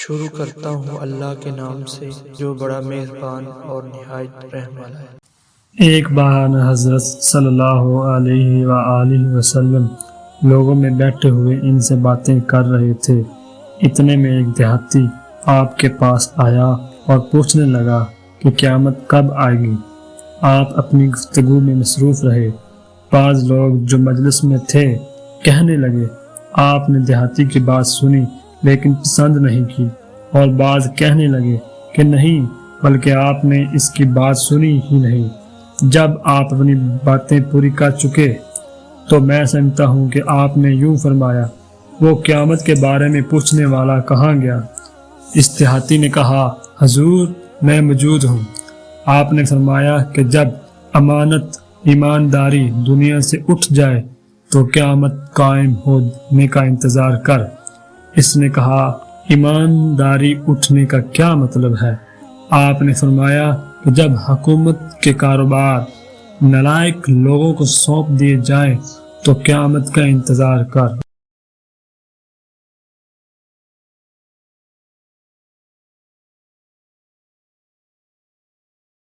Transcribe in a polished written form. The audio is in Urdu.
شروع کرتا ہوں اللہ کے نام سے جو بڑا مہربان اور نہایت رحم والا ہے۔ ایک بار حضرت صلی اللہ علیہ وآلہ وسلم لوگوں میں بیٹھے ہوئے ان سے باتیں کر رہے تھے۔ اتنے میں ایک دیہاتی آپ کے پاس آیا اور پوچھنے لگا کہ قیامت کب آئے گی؟ آپ اپنی گفتگو میں مصروف رہے۔ بعض لوگ جو مجلس میں تھے کہنے لگے آپ نے دیہاتی کی بات سنی لیکن پسند نہیں کی، اور بعض کہنے لگے کہ نہیں بلکہ آپ نے اس کی بات سنی ہی نہیں۔ جب آپ اپنی باتیں پوری کر چکے تو میں سمجھتا ہوں کہ آپ نے یوں فرمایا، وہ قیامت کے بارے میں پوچھنے والا کہاں گیا؟ اس دیہاتی نے کہا، حضور میں موجود ہوں۔ آپ نے فرمایا کہ جب امانت ایمانداری دنیا سے اٹھ جائے تو قیامت قائم ہونے کا انتظار کر۔ اس نے کہا، ایمانداری اٹھنے کا کیا مطلب ہے؟ آپ نے فرمایا کہ جب حکومت کے کاروبار نالائق لوگوں کو سونپ دیے جائیں تو قیامت کا انتظار کر۔